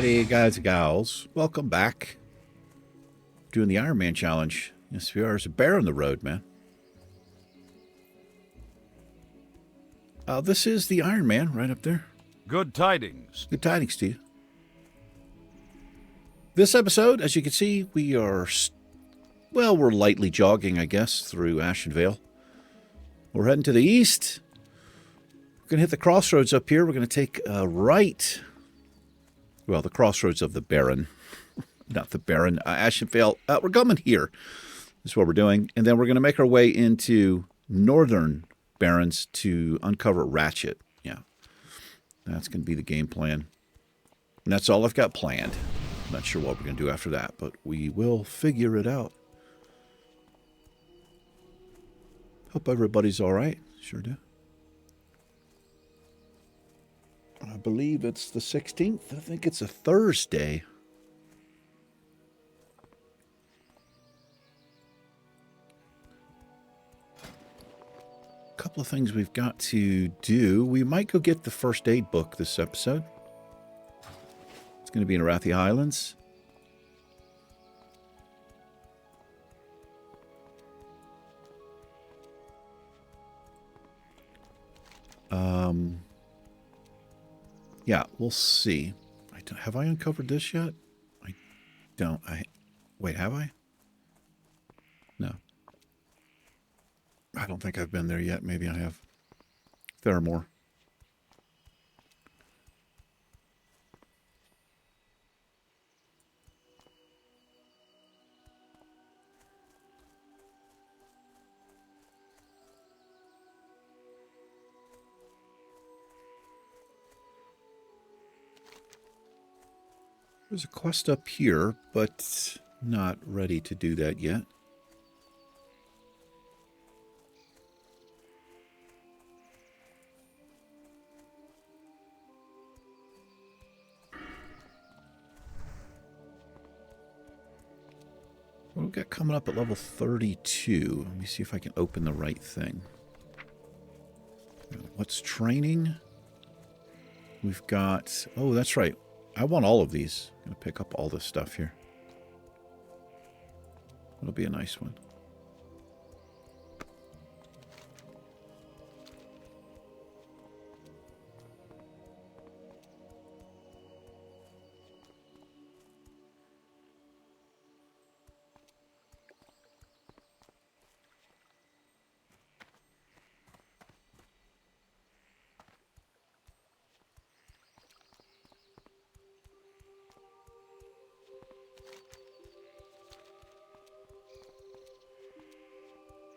Hey guys and gals, welcome back. Doing the Ironman challenge. Yes, we are. There's a bear on the road, man. This is the Ironman right up there. Good tidings. Good tidings to you. This episode, as you can see, we are, well, we're lightly jogging, I guess, through Ashen Vale. We're heading to the east. We're going to hit the crossroads up here. We're going to take a right. Well, the crossroads of the Baron. Not the Baron. Ashen Vale. We're coming here. This is what we're doing. And then we're going to make our way into northern Barrens to uncover Ratchet. Yeah. That's going to be the game plan. And that's all I've got planned. I'm not sure what we're going to do after that, but we will figure it out. Hope everybody's all right. Sure do. I believe it's the 16th. I think it's a Thursday. A couple of things we've got to do. We might go get the first aid book this episode. It's going to be in Arathi Highlands. Yeah, we'll see. Have I uncovered this yet? I don't. Wait, have I? No. I don't think I've been there yet. Maybe I have. There are more. There's a quest up here, but not ready to do that yet. What we've got coming up at level 32. Let me see if I can open the right thing. What's training? We've got... Oh, that's right. I want all of these. I'm going to pick up all this stuff here. It'll be a nice one.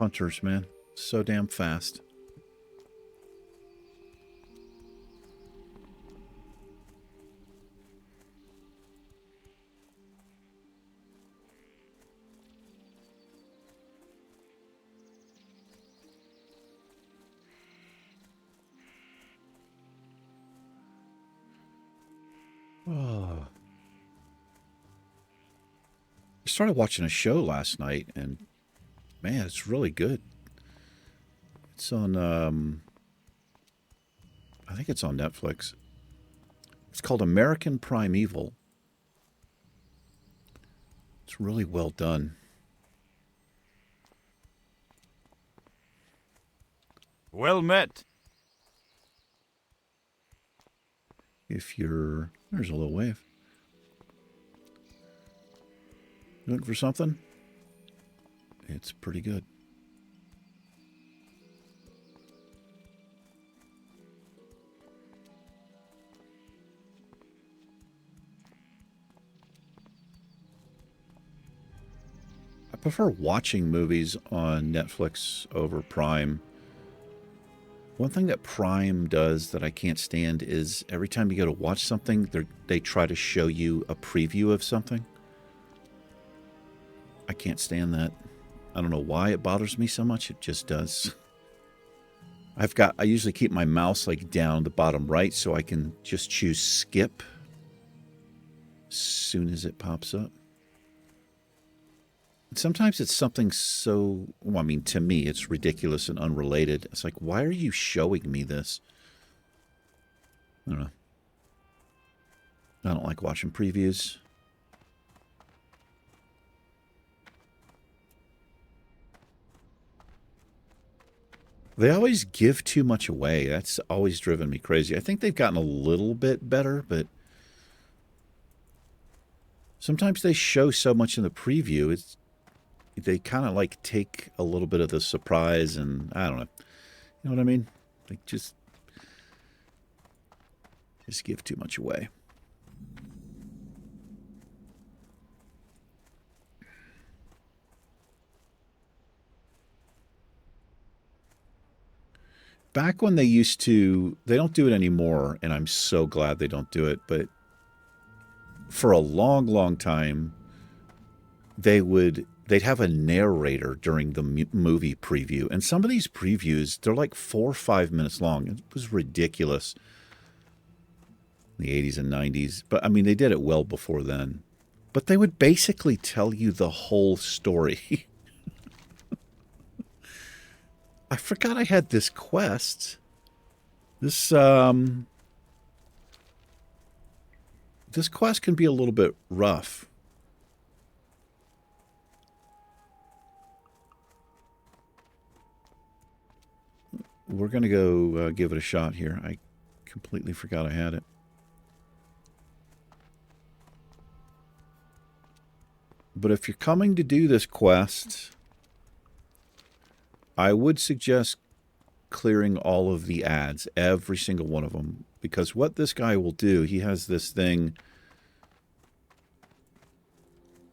Hunters, man. So damn fast. Oh. I started watching a show last night and man, it's really good. It's on, I think it's on Netflix. It's called American Primeval. It's really well done. Well met. If you're... There's a little wave. Looking for something? It's pretty good. I prefer watching movies on Netflix over Prime. One thing that Prime does that I can't stand is every time you go to watch something, they try to show you a preview of something. I can't stand that. I don't know why it bothers me so much. It just does. I usually keep my mouse like down the bottom right so I can just choose skip as soon as it pops up. And sometimes it's something so, well, I mean, to me, it's ridiculous and unrelated. It's like, why are you showing me this? I don't know. I don't like watching previews. They always give too much away. That's always driven me crazy. I think they've gotten a little bit better, but sometimes they show so much in the preview. They kind of like take a little bit of the surprise, and I don't know. You know what I mean? Like just give too much away. Back when they used to, they don't do it anymore, and I'm so glad they don't do it, but for a long, long time, they'd have a narrator during the movie preview, and some of these previews, they're like 4 or 5 minutes long. It was ridiculous in the 80s and 90s, but I mean, they did it well before then. But they would basically tell you the whole story. I forgot I had this quest. This quest can be a little bit rough. We're going to go give it a shot here. I completely forgot I had it. But if you're coming to do this quest, I would suggest clearing all of the ads, every single one of them, because what this guy will do, he has this thing.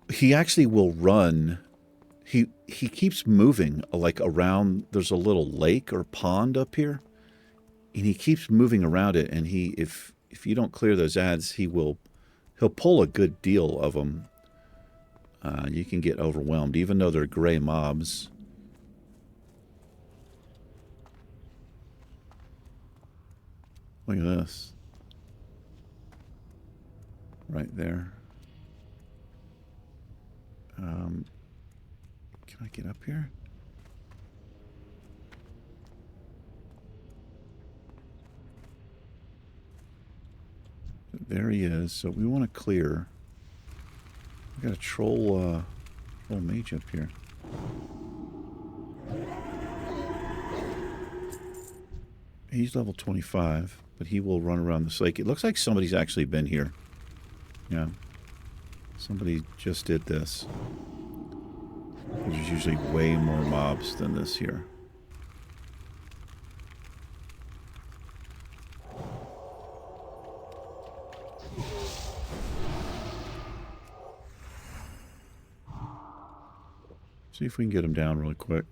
He actually will run. He keeps moving like around. There's a little lake or pond up here, and he keeps moving around it. And if you don't clear those ads, he'll pull a good deal of them. You can get overwhelmed, even though they're gray mobs. Look at this. Right there. Can I get up here? There he is. So we want to clear. We got a troll mage up here. He's level 25, but he will run around this lake. It looks like somebody's actually been here. Yeah. Somebody just did this. There's usually way more mobs than this here. See if we can get him down really quick.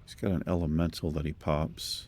He's got an elemental that he pops.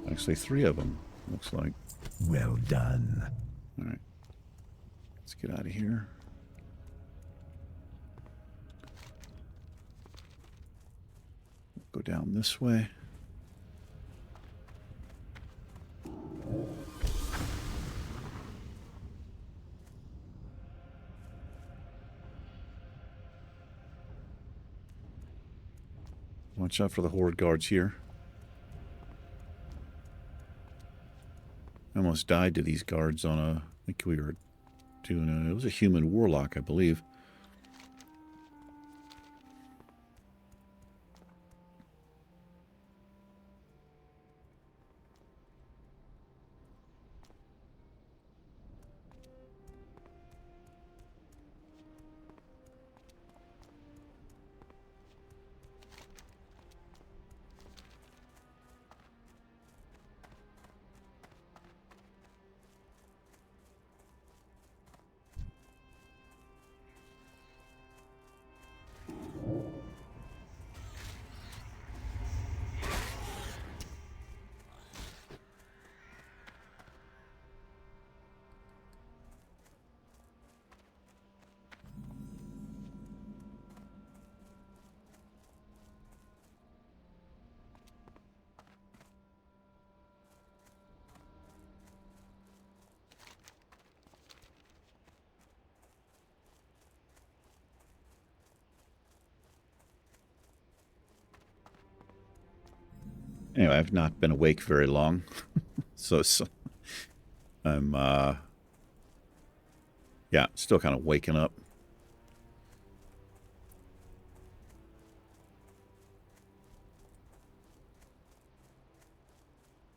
Actually, 3 of them, looks like. Well done. All right. Let's get out of here. Go down this way. Watch out for the horde guards here. I almost died to these guards on I think we were doing it was a human warlock, I believe. Anyway, I've not been awake very long. so I'm, yeah, still kind of waking up.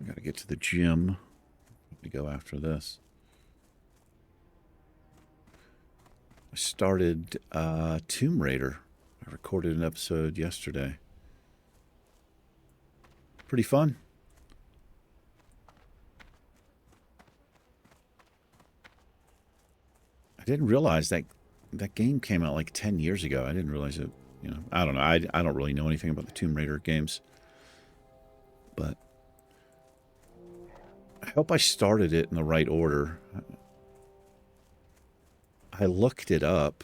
I got to get to the gym to go after this. I started Tomb Raider. I recorded an episode yesterday. Pretty fun. I didn't realize that game came out like 10 years ago. I didn't realize it, you know. I don't know. I don't really know anything about the Tomb Raider games. But I hope I started it in the right order. I looked it up.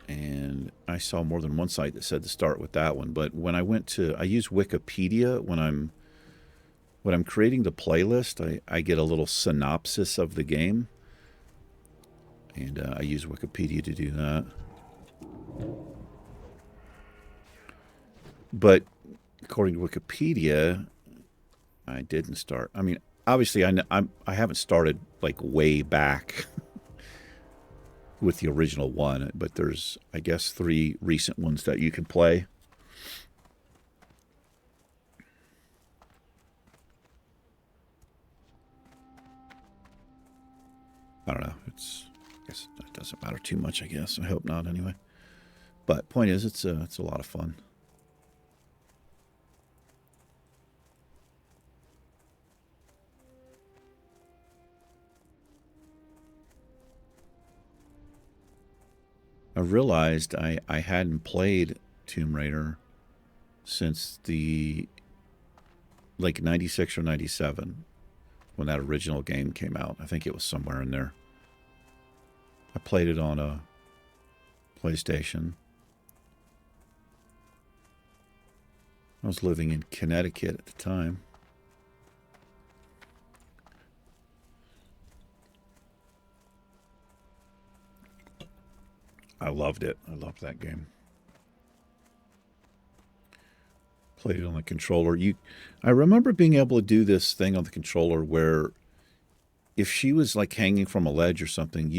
And I saw more than one site that said to start with that one. But when I use Wikipedia when I'm creating the playlist, I get a little synopsis of the game. And I use Wikipedia to do that. But according to Wikipedia, I didn't start. I mean, obviously, I haven't started like way back with the original one, but there's, I guess, 3 recent ones that you can play. I don't know. I guess that doesn't matter too much, I guess. I hope not, anyway. But point is, it's a lot of fun. I realized I hadn't played Tomb Raider since the, like, 96 or 97, when that original game came out. I think it was somewhere in there. I played it on a PlayStation. I was living in Connecticut at the time. I loved it. I loved that game. Played it on the controller. I remember being able to do this thing on the controller where if she was like hanging from a ledge or something,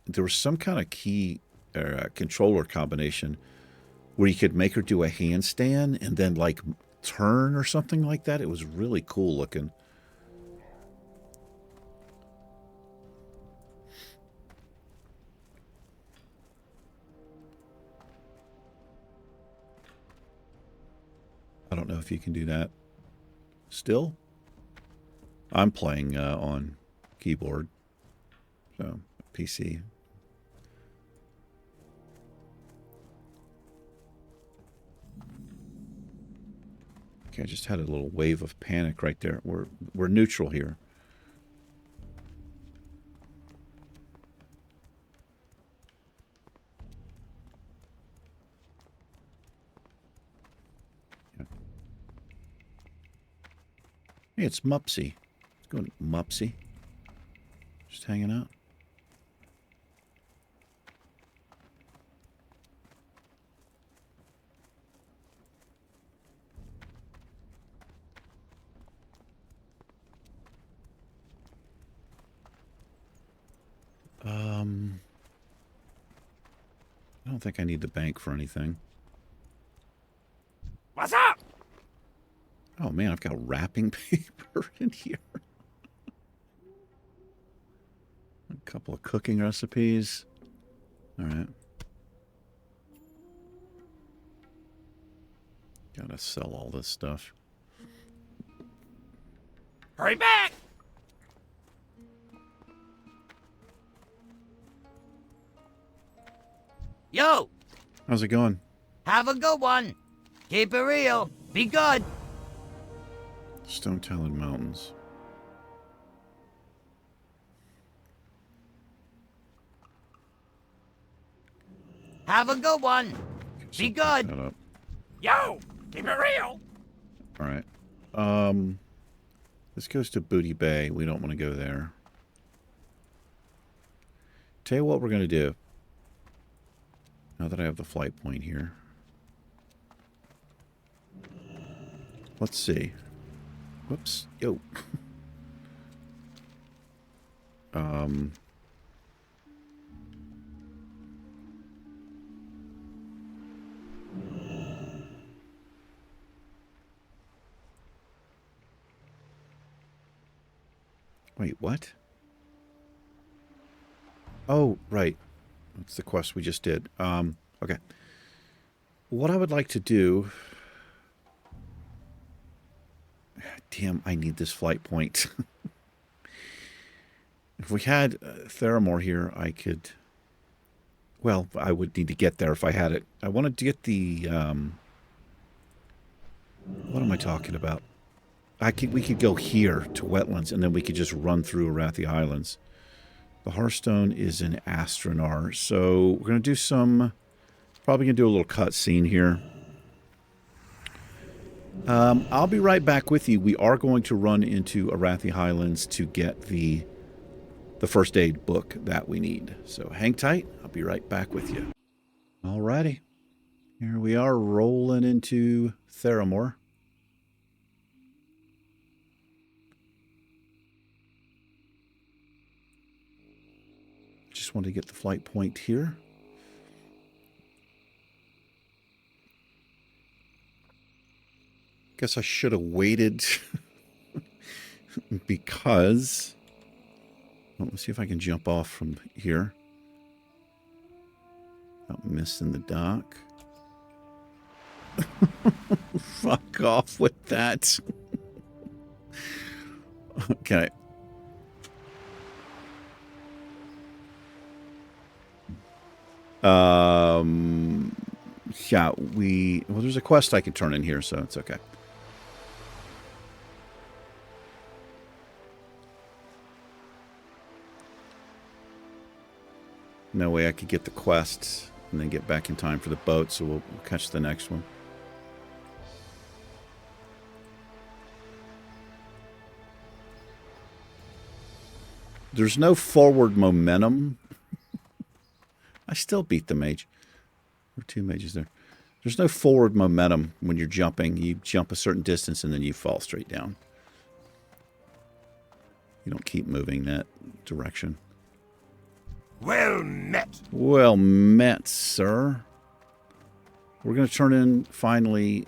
there was some kind of key or controller combination where you could make her do a handstand and then like turn or something like that. It was really cool looking. I don't know if you can do that still. I'm playing on keyboard, so PC. Okay, I just had a little wave of panic right there. We're neutral here. Hey, it's Mupsy. Let's go, Mupsy. Just hanging out. I don't think I need the bank for anything. What's up? Oh man, I've got wrapping paper in here. A couple of cooking recipes. All right. Gotta sell all this stuff. Hurry back! Yo! How's it going? Have a good one. Keep it real. Be good. Stone Talon Mountains. Have a good one. Be good. That up. Yo! Keep it real. All right. This goes to Booty Bay. We don't want to go there. Tell you what we're going to do. Now that I have the flight point here. Let's see. Whoops. Yo. Wait, what? Oh, right. That's the quest we just did. Okay. What I would like to do... Damn, I need this flight point. If we had Theramore here, I could... Well, I would need to get there if I had it. I wanted to get the... What am I talking about? We could go here to Wetlands, and then we could just run through Arathi Highlands. The Hearthstone is in Astronar, so we're going to do some... Probably going to do a little cutscene here. I'll be right back with you. We are going to run into Arathi Highlands to get the first aid book that we need. So hang tight. I'll be right back with you. Alrighty. Here we are rolling into Theramore. Just want to get the flight point here. Guess I should have waited because... Well, let's see if I can jump off from here. Not missing the dock. Fuck off with that. Okay. Yeah, well, there's a quest I can turn in here, so it's okay. No way I could get the quest and then get back in time for the boat, so we'll catch the next one. There's no forward momentum. I still beat the mage. There were two mages there. There's no forward momentum when you're jumping. You jump a certain distance and then you fall straight down. You don't keep moving that direction. Well met. Well met, sir. We're going to turn in, finally,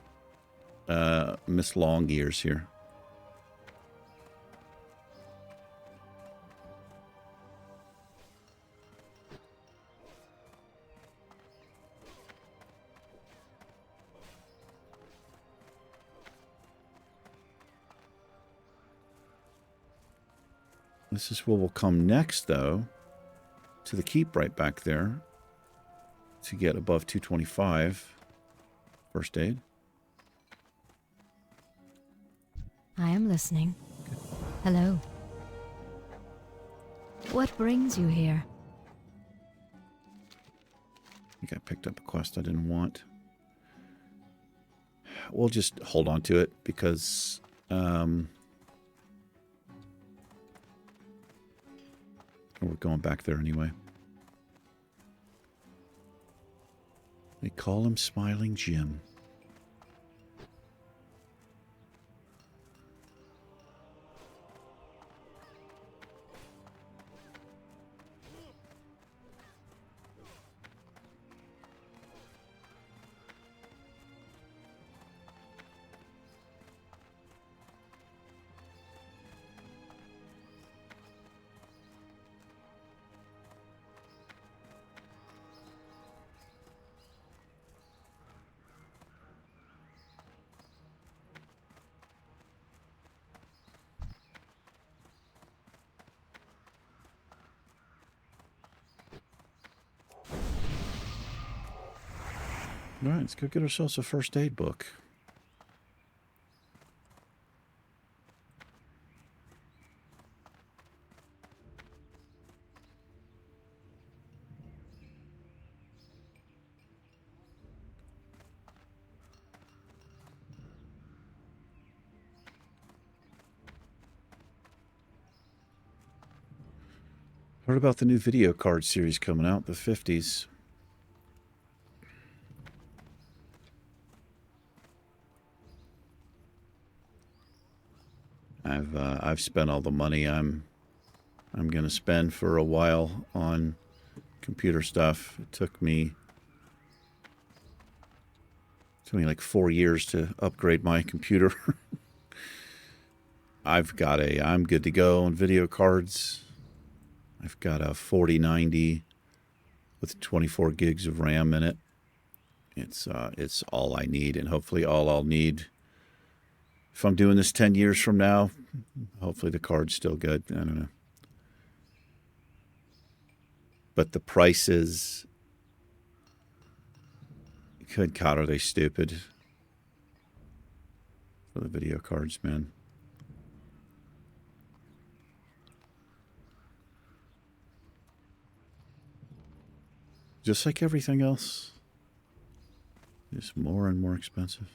Miss Longears here. This is where we'll come next, though, to the keep right back there to get above 225 first aid. I am listening. Hello. What brings you here? I think I picked up a quest I didn't want. We'll just hold on to it because... we're going back there anyway. They call him Smiling Jim. All right, let's go get ourselves a first aid book. Heard about the new video card series coming out, the 50s. I've spent all the money I'm going to spend for a while on computer stuff. It took me like 4 years to upgrade my computer. I'm good to go on video cards. I've got a 4090 with 24 gigs of RAM in it. It's all I need, and hopefully all I'll need. If I'm doing this 10 years from now, hopefully the card's still good. I don't know. But the prices, good God, are they stupid for the video cards, man. Just like everything else, it's more and more expensive.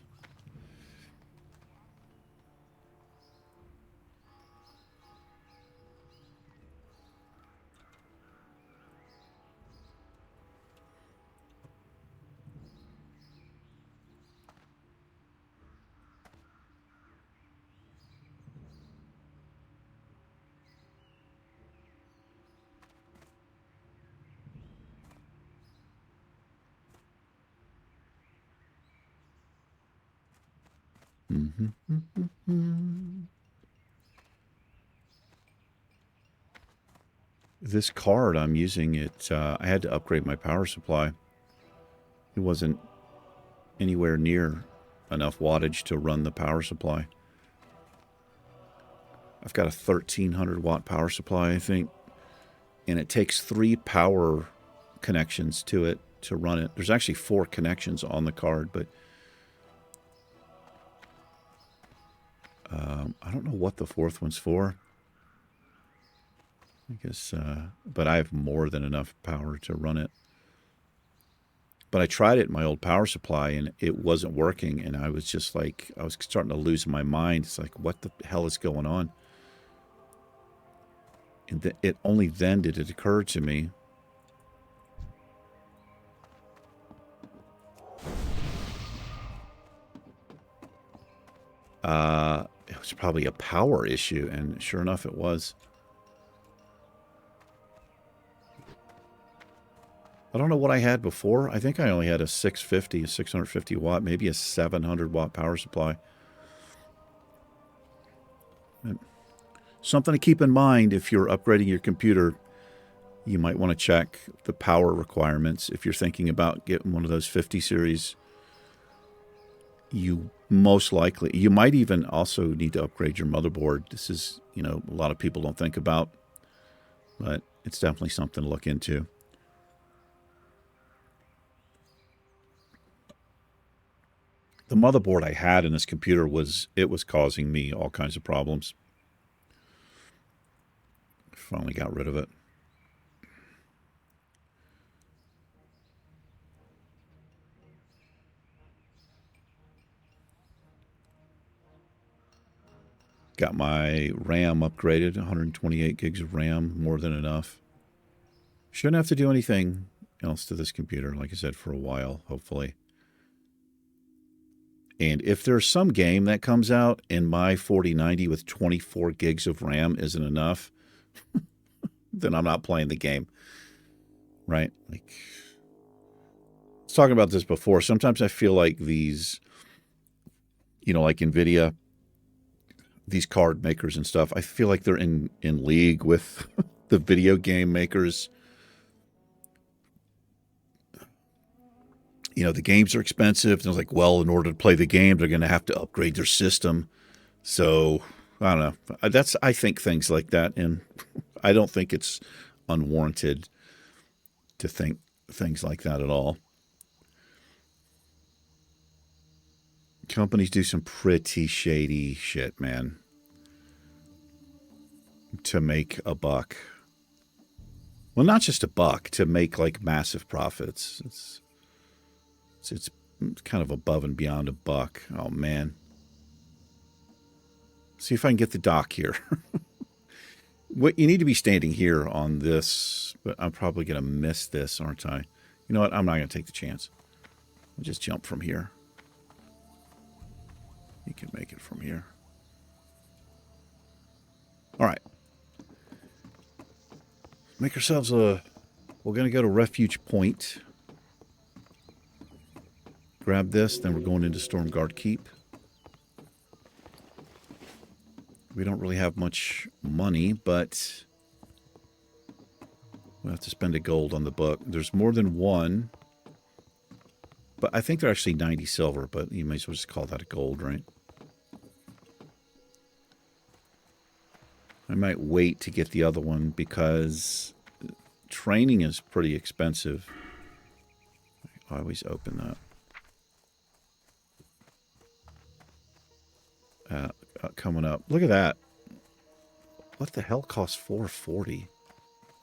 This card I'm using, I had to upgrade my power supply. It wasn't anywhere near enough wattage to run the power supply. I've got a 1300 watt power supply, I think, and it takes 3 power connections to it to run it. There's actually 4 connections on the card, but I don't know what the 4th one's for. I guess, but I have more than enough power to run it. But I tried it in my old power supply, and it wasn't working, and I was just like, I was starting to lose my mind. It's like, what the hell is going on? And it only then did it occur to me. It was probably a power issue, and sure enough, it was. I don't know what I had before. I think I only had a 650 watt, maybe a 700 watt power supply. Something to keep in mind if you're upgrading your computer. You might want to check the power requirements. If you're thinking about getting one of those 50 series, you most likely, you might even also need to upgrade your motherboard. This is, a lot of people don't think about, but it's definitely something to look into. The motherboard I had in this computer was causing me all kinds of problems. Finally got rid of it. Got my RAM upgraded, 128 gigs of RAM, more than enough. Shouldn't have to do anything else to this computer, like I said, for a while, hopefully. And if there's some game that comes out and my 4090 with 24 gigs of RAM isn't enough, then I'm not playing the game. Right? Like, I was talking about this before. Sometimes I feel like these, like NVIDIA, these card makers and stuff, I feel like they're in league with the video game makers. The games are expensive. And I was like, well, in order to play the game, they're going to have to upgrade their system. So, I don't know. I think things like that. And I don't think it's unwarranted to think things like that at all. Companies do some pretty shady shit, man, to make a buck. Well, not just a buck, to make like massive profits. It's kind of above and beyond a buck. Oh, man. See if I can get the dock here. What you need to be standing here on this, but I'm probably going to miss this, aren't I? You know what? I'm not going to take the chance. I'll just jump from here. You can make it from here. All right. Make ourselves a... We're going to go to Refuge Point. Grab this, then we're going into Stormguard Keep. We don't really have much money, but we'll have to spend a gold on the book. There's more than one, but I think they're actually 90 silver, but you may as well just call that a gold, right? I might wait to get the other one because training is pretty expensive. I always open that. Coming up. Look at that. What the hell costs 440?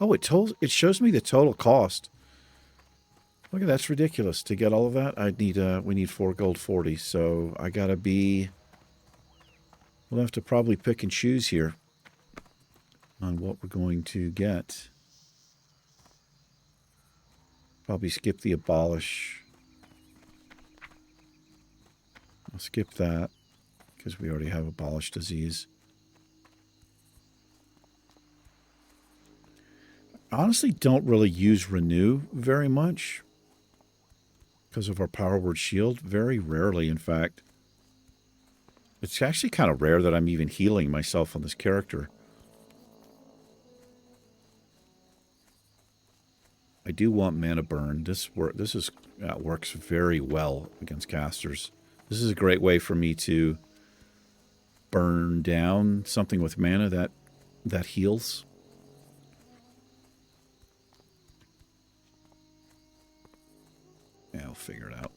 Oh, it shows me the total cost. Look at that. That's ridiculous. To get all of that, we need 4 gold 40. So I gotta be... We'll have to probably pick and choose here on what we're going to get. Probably skip the abolish. I'll skip that because we already have abolish disease. I honestly don't really use renew very much because of our power word shield. Very rarely, in fact. It's actually kind of rare that I'm even healing myself on this character. I do want mana burn. This works very well against casters. This is a great way for me to burn down something with mana that heals. Yeah, I'll figure it out.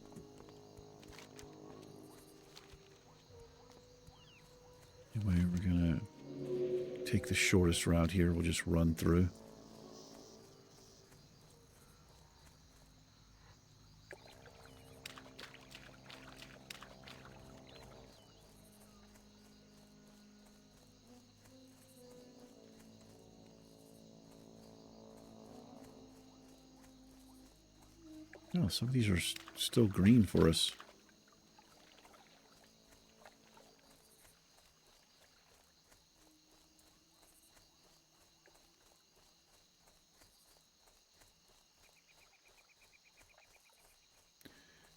Anyway, we're gonna take the shortest route here. We'll just run through. Oh, some of these are still green for us.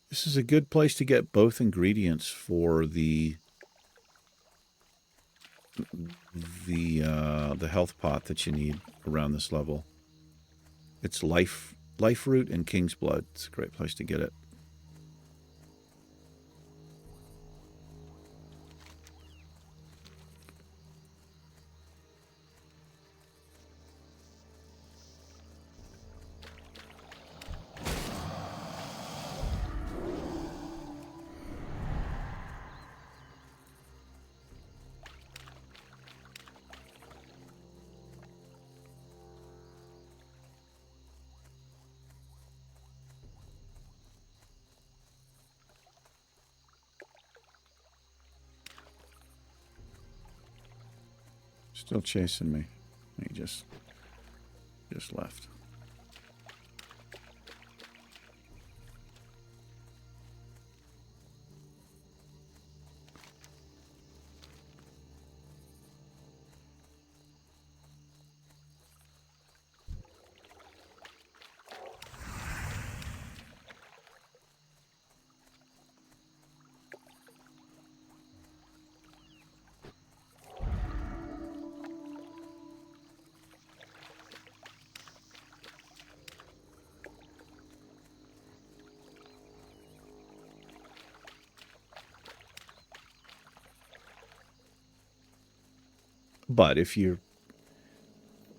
This is a good place to get both ingredients for the health pot that you need around this level. It's life root and king's blood. It's a great place to get it. Still chasing me. He just left. But if you're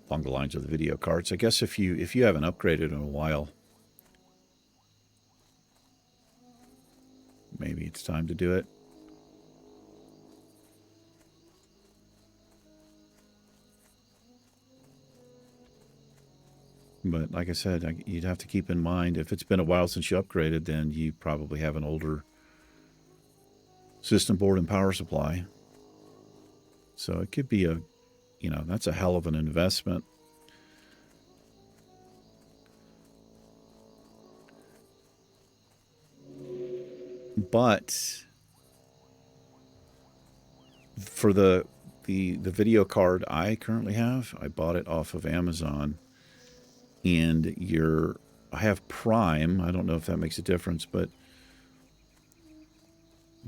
along the lines of the video cards, I guess if you haven't upgraded in a while, maybe it's time to do it. But like I said, you'd have to keep in mind, if it's been a while since you upgraded, then you probably have an older system board and power supply. So it could be that's a hell of an investment. But for the the video card I currently have, I bought it off of Amazon, and I have Prime. I don't know if that makes a difference, but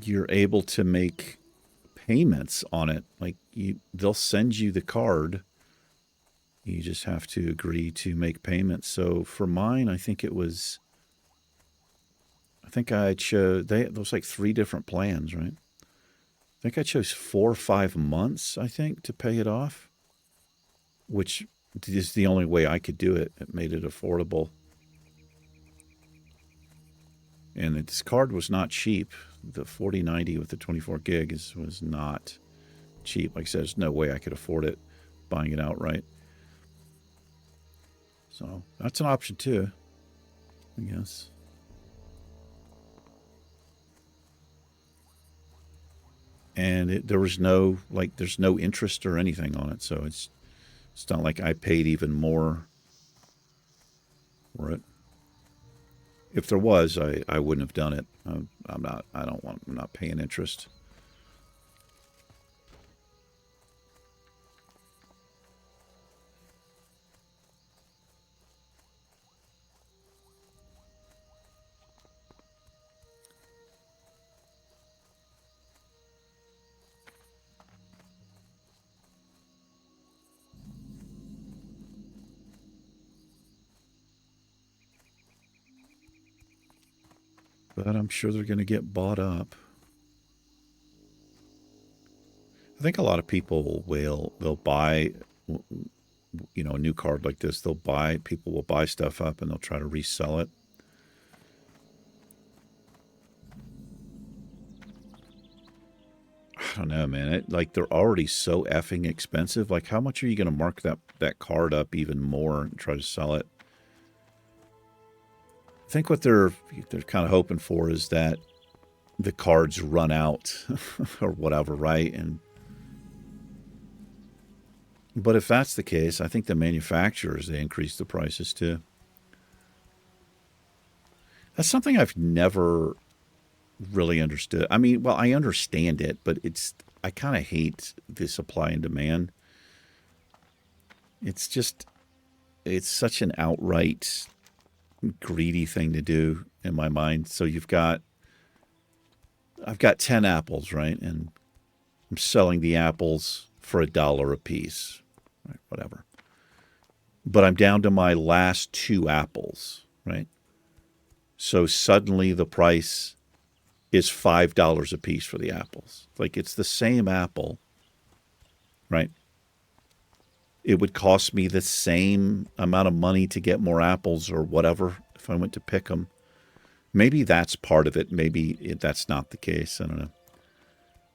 you're able to make payments on it. Like they'll send you the card. You just have to agree to make payments. So for mine, I think I chose, there was like 3 different plans, right? I think I chose 4 or 5 months, I think, to pay it off, which is the only way I could do it. It made it affordable. And this card was not cheap. The 4090 with the 24 gig was not cheap. Like I said, there's no way I could afford it buying it outright. So that's an option too, I guess. And there was there's no interest or anything on it. So it's not like I paid even more for it. If there was, I wouldn't have done it. I'm not paying interest. But I'm sure they're going to get bought up. I think a lot of people they'll buy, you know, a new card like this. People will buy stuff up and they'll try to resell it. I don't know, man. They're already so effing expensive. Like, how much are you going to mark that card up even more and try to sell it? I think what they're kind of hoping for is that the cards run out or whatever, right? But if that's the case, I think the manufacturers, they increase the prices too. That's something I've never really understood. I mean, well, I understand it, but I kind of hate the supply and demand. It's such an outright greedy thing to do in my mind. So I've got 10 apples, right? And I'm selling the apples for $1 a piece, right? Whatever. But I'm down to my last 2 apples, right? So suddenly the price is $5 a piece for the apples. Like, it's the same apple, right? It would cost me the same amount of money to get more apples or whatever if I went to pick them. Maybe that's part of it. Maybe that's not the case. I don't know.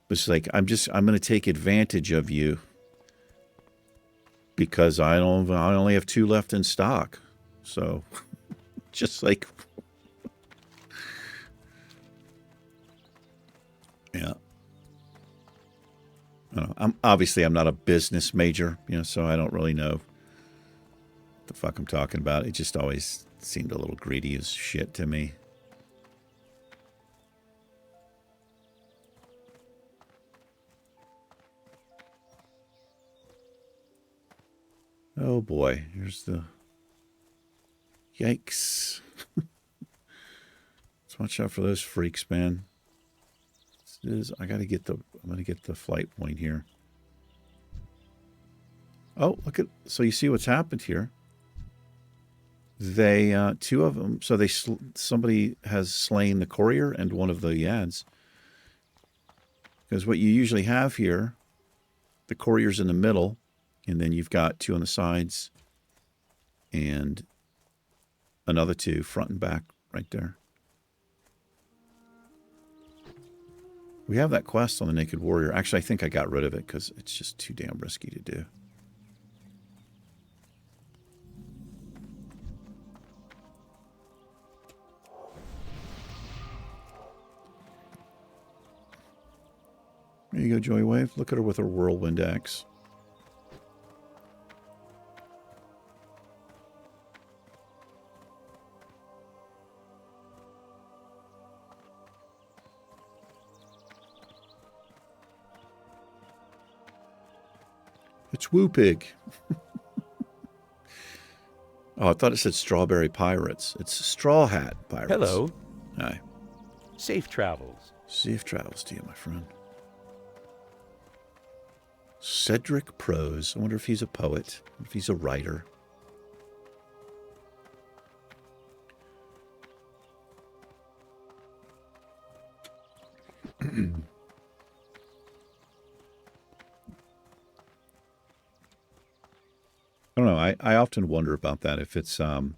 It's like, I'm going to take advantage of you because I only have 2 left in stock. So just like, yeah. I'm not a business major, you know, so I don't really know what the fuck I'm talking about. It just always seemed a little greedy as shit to me. Oh boy, here's the yikes. Let's watch out for those freaks, man. I'm gonna get the flight point here. Oh, look at, so you see what's happened here. They 2 of them, so somebody has slain the courier and one of the ads. Because what you usually have here, the courier's in the middle, and then you've got 2 on the sides and another 2 front and back right there. We have that quest on the Naked Warrior. Actually, I think I got rid of it because it's just too damn risky to do. There you go, Joywave. Look at her with her whirlwind axe. It's Woo Pig. Oh, I thought it said Strawberry Pirates. It's Straw Hat Pirates. Hello. Hi. Safe travels. Safe travels to you, my friend. Cedric Prose. I wonder if he's a poet. I wonder if he's a writer. I don't know. I often wonder about that. If it's, you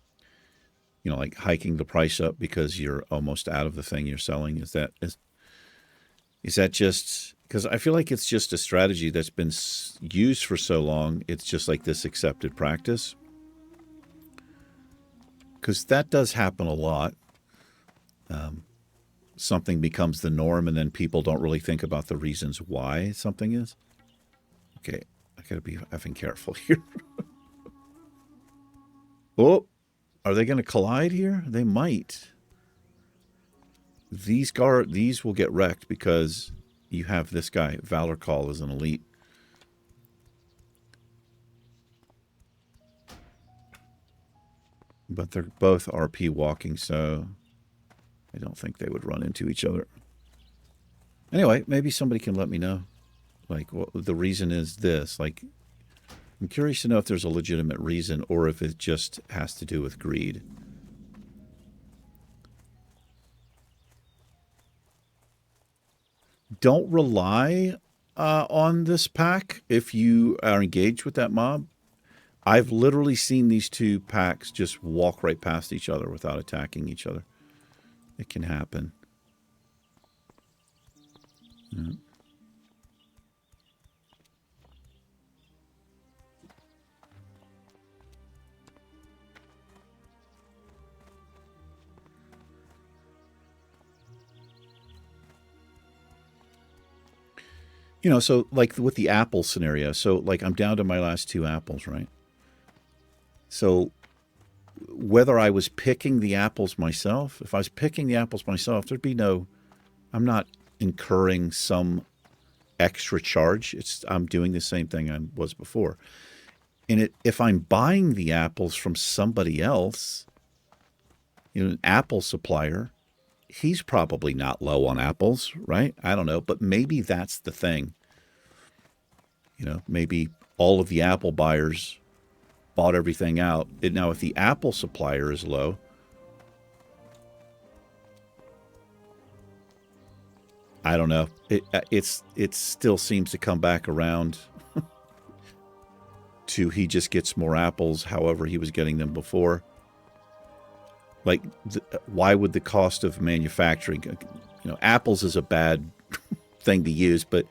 know, like hiking the price up because you're almost out of the thing you're selling. Is that just because I feel like it's just a strategy that's been used for so long. It's just like this accepted practice. Because that does happen a lot. Something becomes the norm, and then people don't really think about the reasons why something is. Okay, I gotta be effing careful here. Oh, are they going to collide here? They might. These will get wrecked because you have this guy, Valor Call, as an elite. But they're both RP walking, so I don't think they would run into each other. Anyway, maybe somebody can let me know. Like, what the reason is this. Like, I'm curious to know if there's a legitimate reason or if it just has to do with greed. Don't rely on this pack if you are engaged with that mob. I've literally seen these two packs just walk right past each other without attacking each other. It can happen. Yeah. You know, so like with the apple scenario, so like I'm down to my last 2 apples, right? So whether I was picking the apples myself, if I was picking the apples myself, there'd be no, I'm not incurring some extra charge. I'm doing the same thing I was before. And if I'm buying the apples from somebody else, you know, an apple supplier, he's probably not low on apples, right? I don't know, but maybe that's the thing. You know, maybe all of the apple buyers bought everything out. Now, if the apple supplier is low, I don't know. It still seems to come back around to he just gets more apples, however he was getting them before. Like, why would the cost of manufacturing, you know, apples is a bad thing to use, but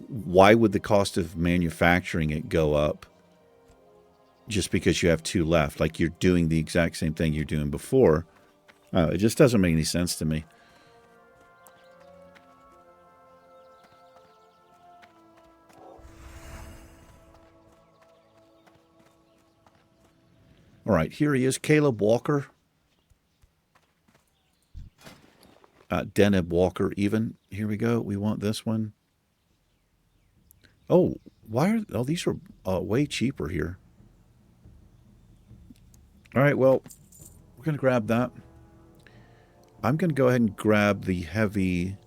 why would the cost of manufacturing it go up just because you have 2 left? Like, you're doing the exact same thing you're doing before. It just doesn't make any sense to me. All right, here he is, Caleb Walker. Deneb Walker even. Here we go. We want this one. Oh, these are way cheaper here. All right, well, we're going to grab that. I'm going to go ahead and grab the heavy...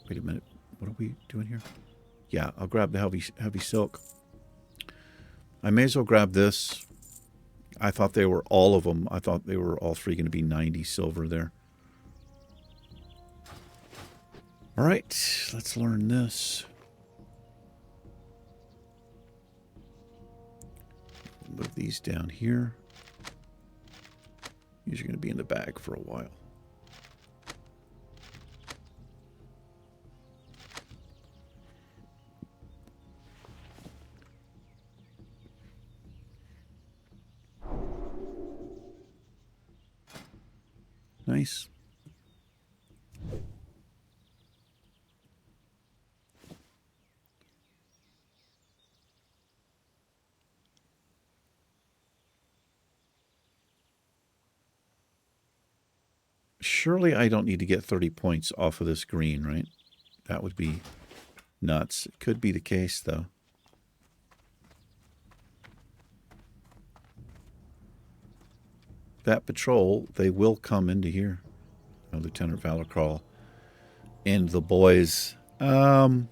Wait a minute. What are we doing here? Yeah, I'll grab the heavy silk. I may as well grab this. I thought they were all of them. I thought they were all 3 going to be 90 silver there. All right, let's learn this. Move these down here. These are going to be in the bag for a while. Nice. Surely I don't need to get 30 points off of this green, right? That would be nuts. It could be the case, though. that patrol, they will come into here. Lieutenant Valorcrawl and the boys. Well,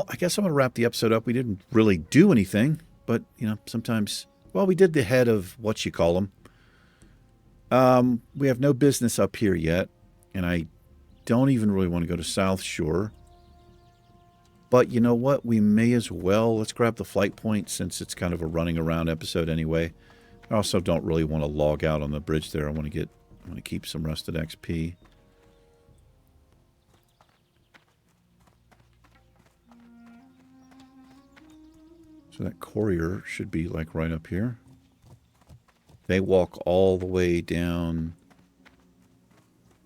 I guess I'm going to wrap the episode up. We didn't really do anything, but, you know, sometimes... Well, we did the head of what you call them. We have no business up here yet, and I don't even really want to go to South Shore. But you know what? We may as well. Let's grab the flight point since it's kind of a running around episode anyway. I also don't really want to log out on the bridge there. I want to keep some rested XP. So that courier should be like right up here. They walk all the way down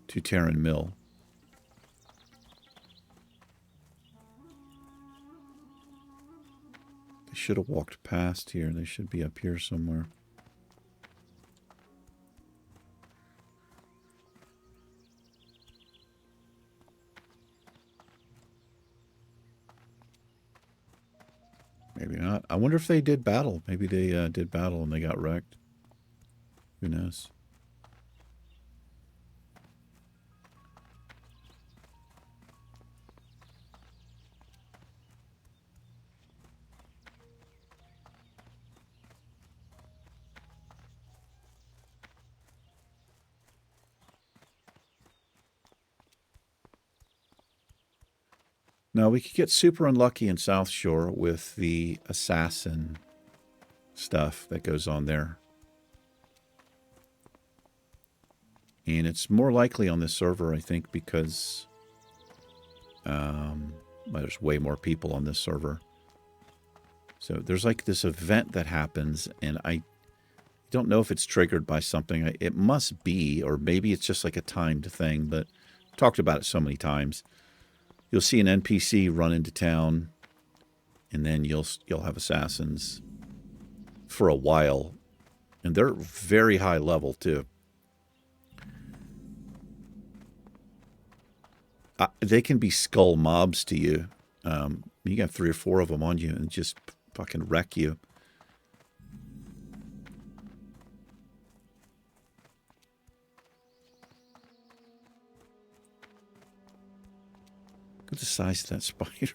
to Tauren Mill. They should have walked past here. They should be up here somewhere. Maybe not. I wonder if they did battle. Maybe they did battle and they got wrecked. Who knows? Now, we could get super unlucky in South Shore with the assassin stuff that goes on there. And it's more likely on this server, I think, because well, there's way more people on this server. So there's like this event that happens, and I don't know if it's triggered by something. It must be, or maybe it's just like a timed thing, but I've talked about it so many times. You'll see an NPC run into town, and then you'll have assassins for a while, and they're very high level too. They can be skull mobs to you. You got 3 or 4 of them on you and just fucking wreck you. Look at the size of that spider.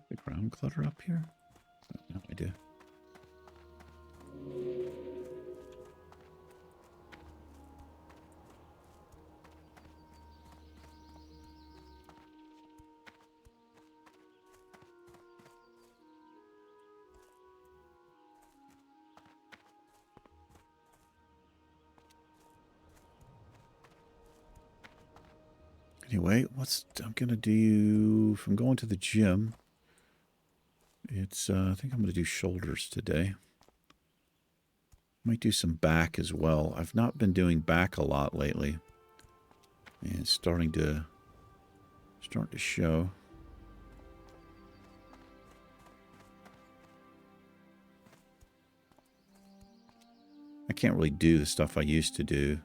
The ground clutter up here? No idea. Anyway, I'm going to do, if I'm going to the gym, it's, I think I'm going to do shoulders today. Might do some back as well. I've not been doing back a lot lately. And it's starting to show. I can't really do the stuff I used to do.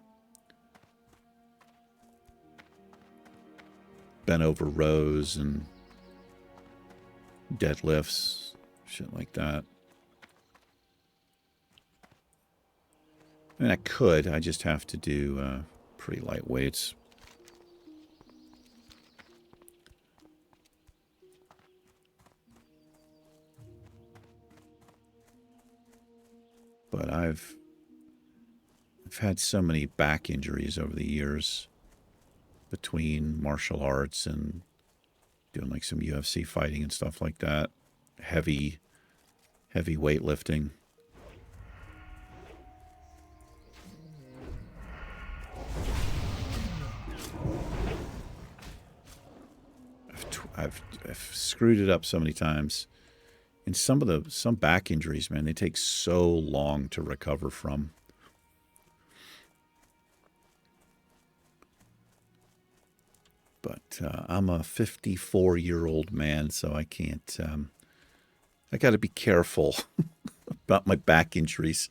Bent over rows and deadlifts, shit like that. I mean, I could. I just have to do pretty light weights. But I've had so many back injuries over the years between martial arts and doing like some UFC fighting and stuff like that. Heavy weightlifting. I've screwed it up so many times. And some back injuries, man, they take so long to recover from. But I'm a 54-year-old man, so I can't. I got to be careful about my back injuries.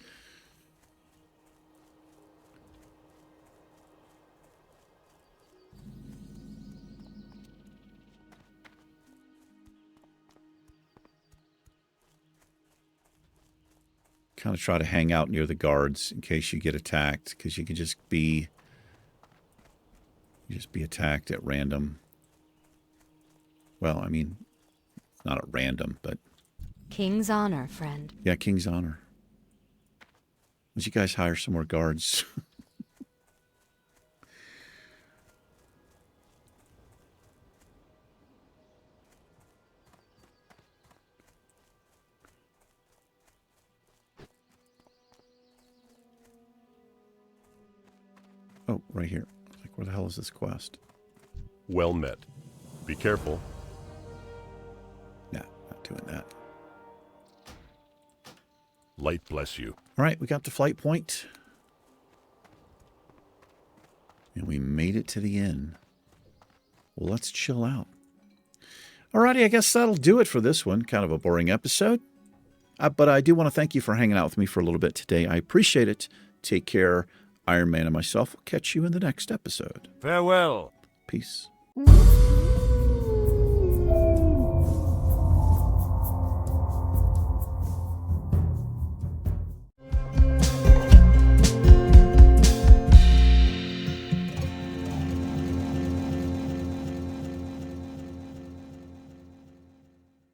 Kind of try to hang out near the guards in case you get attacked, because you can just be attacked at random. Well, I mean, not at random, but King's honor, friend. yeah, King's honor. Once you guys hire some more guards. Oh, right here. Like, where the hell is this quest? Well met. Be careful. Nah, not doing that. Light bless you. All right, we got the flight point. And we made it to the inn. Well, let's chill out. Alrighty, I guess that'll do it for this one. Kind of a boring episode. But I do want to thank you for hanging out with me for a little bit today. I appreciate it. Take care. Iron Man and myself will catch you in the next episode. Farewell. Peace. Woo!